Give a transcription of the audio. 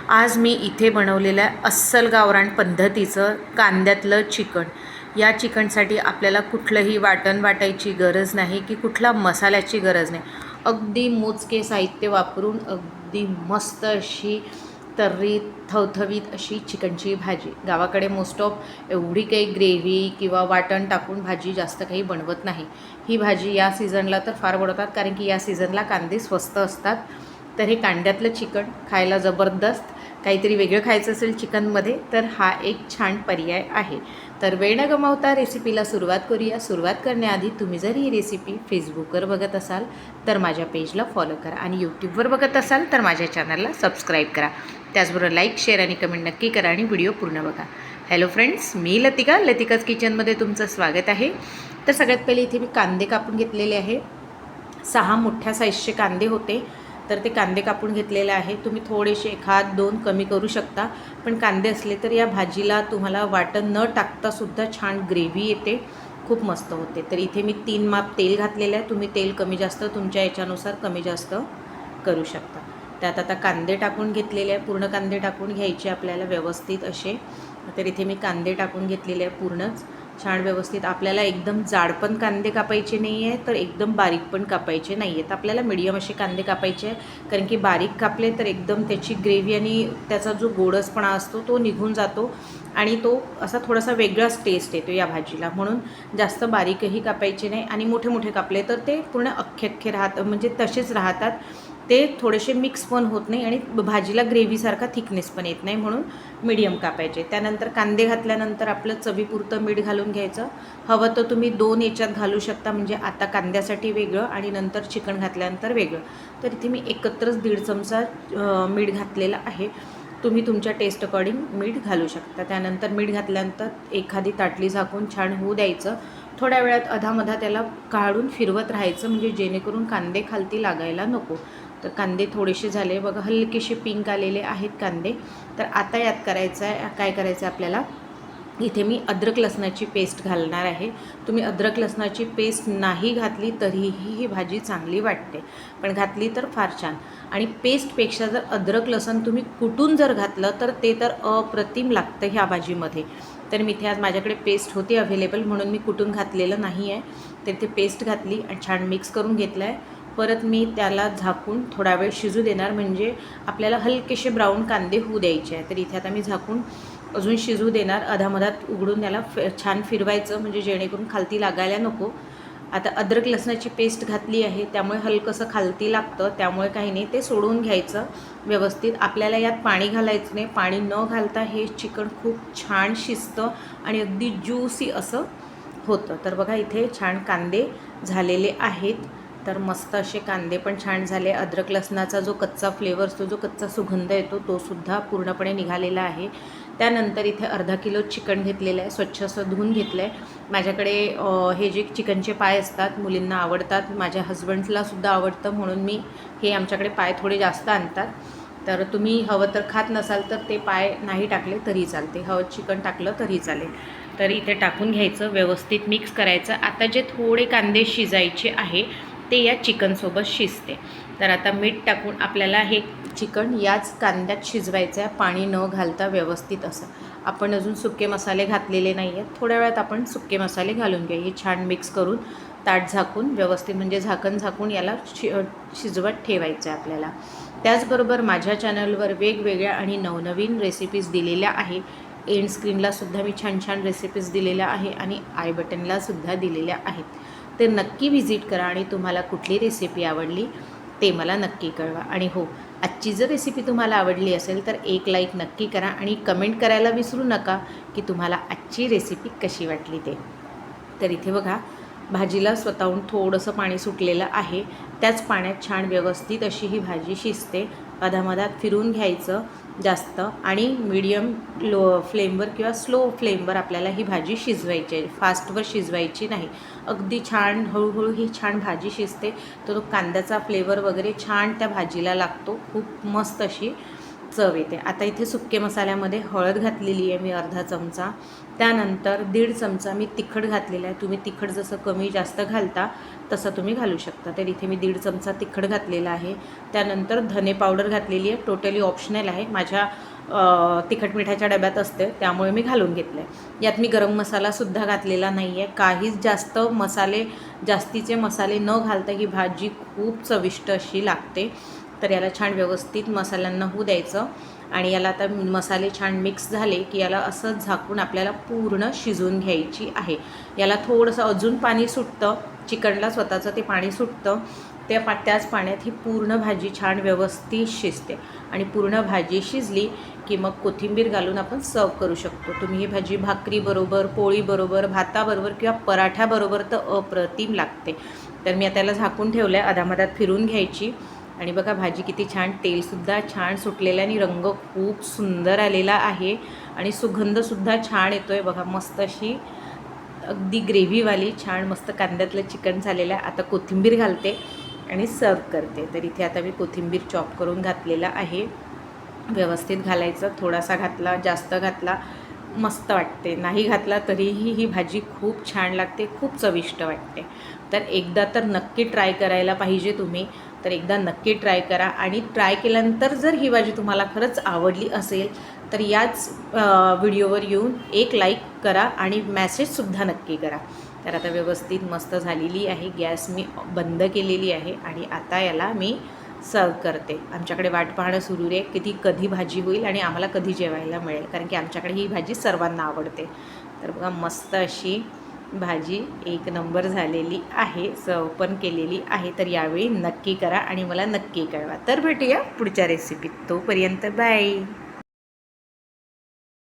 आज मी इथे बनवलेलं आहे अस्सल गावरान पद्धतीचं कांद्यातलं चिकन। या चिकनसाठी आपल्याला कुठलंही वाटण वाटायची गरज नाही की कुठला मसाल्याची गरज नाही। अगदी मोजके साहित्य वापरून अगदी मस्त अशी तर्री थवथवीत अशी चिकनची भाजी। गावाकडे मोस्ट ऑफ एवढी काही ग्रेव्ही किंवा वाटण टाकून भाजी जास्त काही बनवत नाही। ही भाजी या सीझनला तर फार बनवतात, कारण की या सीझनला कांदे स्वस्त असतात। तर हे कांद्यातलं चिकन खायला जबरदस्त, काहीतरी वेगळं खायचं असेल चिकनमध्ये तर हा एक छान पर्याय आहे। तर वेळ न गमावता रेसिपीला सुरुवात करूया। सुरुवात करण्याआधी तुम्ही जर ही रेसिपी फेसबुकवर बघत असाल तर माझ्या पेजला फॉलो करा, आणि यूट्यूबवर बघत असाल तर माझ्या चॅनलला सबस्क्राईब करा। त्याचबरोबर लाईक, शेअर आणि कमेंट नक्की करा आणि व्हिडिओ पूर्ण बघा। हॅलो फ्रेंड्स, मी लतिकाच किचनमध्ये तुमचं स्वागत आहे। तर सगळ्यात पहिले इथे मी कांदे कापून घेतलेले आहे। 6 मोठ्या साईजचे कांदे होते, तर ते कांदे कापून घेतलेले आहे। तुम्ही थोडेसे 1-2 कमी करू शकता, पण कांदे असले तर या भाजीला तुम्हाला वाटण न टाकता सुद्धा छान ग्रेव्ही येते, खूप मस्त होते। तर इथे मी 3 माप तेल घातलेलं आहे। तुम्ही तेल कमी जास्त तुमच्या याच्यानुसार कमी जास्त करू शकता। त्यात आता कांदे टाकून घेतलेले आहे, पूर्ण कांदे टाकून घ्यायचे आपल्याला व्यवस्थित असे। तर इथे मी कांदे टाकून घेतलेले आहे पूर्णच छान व्यवस्थित। आपल्याला एकदम जाड पण कांदे कापायचे नाही आहे, तर एकदम बारीक पण कापायचे नाही आहेत। आपल्याला मीडियम असे कांदे कापायचे आहे, कारण की बारीक कापले तर एकदम त्याची ग्रेव्ही आणि त्याचा जो गोडसपणा असतो तो निघून जातो, आणि तो असा थोडासा वेगळाच टेस्ट येतो या भाजीला। म्हणून जास्त बारीकही कापायचे नाही, आणि मोठे मोठे कापले तर ते पूर्ण अख्खे राहतात, म्हणजे तसेच राहतात, ते थोडेसे मिक्स पण होत नाही आणि भाजीला ग्रेव्हीसारखा थिकनेस पण येत नाही, म्हणून मीडियम कापायचे। त्यानंतर कांदे घातल्यानंतर आपलं चवीपुरतं मीठ घालून घ्यायचं। हवं तर तुम्ही 2 याच्यात घालू शकता, म्हणजे आता कांद्यासाठी वेगळं आणि नंतर चिकन घातल्यानंतर वेगळं। तर इथे मी एकत्रच 1.5 चमचा मीठ घातलेलं आहे। तुम्ही तुमच्या टेस्ट अकॉर्डिंग मीठ घालू शकता। त्यानंतर मीठ घातल्यानंतर एखादी ताटली झाकून छान होऊ द्यायचं। थोड्या वेळात अधामधा त्याला काढून फिरवत राहायचं, म्हणजे जेणेकरून कांदे खालती लागायला नको। तर कांदे थोडेसे झाले बघा, हलकेसे पिंक आलेले आहेत कांदे। तर आता यात काय करायचं आहे आपल्याला, इथे मी अद्रक लसणाची पेस्ट घालणार आहे। तुम्ही अद्रक लसणाची पेस्ट नाही घातली तरीही ही भाजी चांगली वाटते, पण घातली तर फार छान। आणि पेस्टपेक्षा जर अद्रक लसण तुम्ही कुटून जर घातलं तर ते तर अप्रतिम लागतं ह्या भाजीमध्ये। तर मी इथे आज माझ्याकडे पेस्ट होती अवेलेबल, म्हणून मी कुटून घातलेलं नाही आहे। तर इथे पेस्ट घातली आणि छान मिक्स करून घेतलं आहे। परत मी त्याला झाकून थोडा वेळ शिजू देणार, म्हणजे आपल्याला हलकेसे ब्राऊन कांदे होऊ द्यायचे आहे। तर इथे आता मी झाकून अजून शिजू देणार, अधामधात उघडून त्याला छान फिरवायचं, म्हणजे जेणेकरून खालती लागायला नको। आता अद्रक लसणाची पेस्ट घातली आहे, त्यामुळे हलकंसं खालती लागतं, त्यामुळे काही नाही, ते सोडून घ्यायचं व्यवस्थित। आपल्याला यात पाणी घालायचं नाही, पाणी न घालता हे चिकन खूप छान शिजतं आणि अगदी ज्यूसी असं होतं। तर बघा इथे छान कांदे झालेले आहेत, तर मस्त असे कांदे पण छान झाले। अद्रक लसणाचा जो कच्चा फ्लेवर असतो, जो कच्चा सुगंध येतो, तो सुद्धा पूर्णपणे निघालेला आहे। त्यानंतर इथे अर्धा किलो चिकन घेतलेलं आहे, स्वच्छ असं धुवून घेतलं आहे। माझ्याकडे हे जे चिकनचे पाय असतात मुलींना आवडतात, माझ्या हजबंड्सलासुद्धा आवडतं, म्हणून मी हे आमच्याकडे पाय थोडे जास्त आणतात। तर तुम्ही हवं तर खात नसाल तर ते पाय नाही टाकले तरी चालते, हवं चिकन टाकलं तरी चालेल। तर इथे टाकून घ्यायचं, व्यवस्थित मिक्स करायचं। आता जे थोडे कांदे शिजायचे आहे ते या चिकनसोबत शिजते। तर आता मीठ टाकून आपल्याला हे चिकन याच कांद्यात शिजवायचं आहे, पाणी न घालता व्यवस्थित असं। आपण अजून सुके मसाले घातलेले नाही आहेत, थोड्या वेळात आपण सुके मसाले घालून घेऊ। हे छान मिक्स करून ताट झाकून व्यवस्थित, म्हणजे झाकण झाकून याला शिजवत ठेवायचं आहे आपल्याला। त्याचबरोबर माझ्या चॅनलवर वेगवेगळ्या आणि नवनवीन रेसिपीज दिलेल्या आहे। एंड स्क्रीनलासुद्धा मी छान छान रेसिपीज दिलेल्या आहे, आणि आय बटनलासुद्धा दिलेल्या आहेत। ते नक्की व्हिजिट करा, आणि तुम्हाला कुठली रेसिपी आवडली ते मला नक्की कळवा। आणि हो, आजची जर रेसिपी तुम्हाला आवडली असेल तर एक लाईक नक्की करा, आणि कमेंट करायला विसरू नका की तुम्हाला आजची रेसिपी कशी वाटली ते। तर इथे बघा, भाजीला स्वतःहून थोडंसं पाणी सुटलेलं आहे, त्याच पाण्यात छान व्यवस्थित अशी ही भाजी शिजते। अधामधात फिरून घ्यायचं जास्त, आणि मीडियम फ्लेमवर किंवा स्लो फ्लेमवर आपल्याला ही भाजी शिजवायची आहे, फास्टवर शिजवायची नाही। अगदी छान हळूहळू ही छान भाजी शिजते, तर तो कांद्याचा फ्लेवर वगैरे छान त्या भाजीला लागतो, खूप मस्त अशी चव येते. आता इथे सुके मसाल्यामध्ये हळद घातलेली आहे मी अर्धा चमचा, त्यानंतर 1.5 चमचा मी तिखट घातलेला आहे. तुम्ही तिखट जसं कमी जास्त घालता तसं तुम्ही घालू शकता. तर इथे मी 1.5 चमचा तिखट घातलेला आहे. त्यानंतर धने पावडर घातलेली आहे, टोटली ऑप्शनल आहे, माझ्या तिखट मिठाच्या डब्यात असते त्यामुळे मी घालून घेतलं आहे. यात मी गरम मसालासुद्धा घातलेला नाही आहे. काहीच जास्तीचे मसाले न घालता ही भाजी खूप चविष्ट अशी लागते. तर याला छान व्यवस्थित मसाल्यांना होऊ द्यायचं आणि याला आता मसाले छान मिक्स झाले की याला असं झाकून आपल्याला पूर्ण शिजवून घ्यायची आहे. याला थोडंसं अजून पाणी सुटतं, चिकनला स्वतःचं ते पाणी सुटतं. त्याच पाण्यात ही पूर्ण भाजी छान व्यवस्थित शिजते आणि पूर्ण भाजी शिजली की मग कोथिंबीर घालून आपण सर्व करू शकतो. तुम्ही ही भाजी भाकरीबरोबर, पोळीबरोबर, भाताबरोबर किंवा पराठ्याबरोबर तर अप्रतिम लागते. तर मी आता त्याला झाकून ठेवलं आहे, अधामधात फिरून घ्यायची आणि बघा भाजी किती छान, तेलसुद्धा छान सुटलेलं आहे आणि रंग खूप सुंदर आलेला आहे आणि सुगंधसुद्धा छान येतो आहे. बघा मस्त अशी अगदी ग्रेव्हीवाली छान मस्त कांद्यातलं चिकन झालेलं आहे. आता कोथिंबीर घालते आणि सर्व करते. तर इथे आता मी कोथिंबीर चॉप करून घातलेला आहे. व्यवस्थित घालायचं, थोडासा घातला, जास्त घातला मस्त वाटते, नाही घातला तरीही ही भाजी खूप छान लागते, खूप चविष्ट वाटते. तर एकदा तर नक्की ट्राय करायला पाहिजे तुम्ही. तर एकदा नक्की ट्राय करा आणि ट्राय केल्यानंतर जर ही भाजी तुम्हाला खरंच आवडली असेल तर याच व्हिडिओवर येऊन एक लाईक करा आणि मेसेजसुद्धा नक्की करा. तर आता व्यवस्थित मस्त झालेली आहे. गॅस मी बंद केलेली आहे आणि आता याला मी सर्व करते. आमच्याकडे वाट पाहणं सुरू आहे की ती कधी भाजी होईल आणि आम्हाला कधी जेवायला मिळेल, कारण की आमच्याकडे ही भाजी सर्वांना आवडते. तर बघा मस्त अशी भाजी एक नंबर झालेली आहे, सर्व पण केलेली आहे. तर यावेळी नक्की करा आणि मला नक्की कळवा. तर भेटूया पुढच्या रेसिपीत. तोपर्यंत बाय.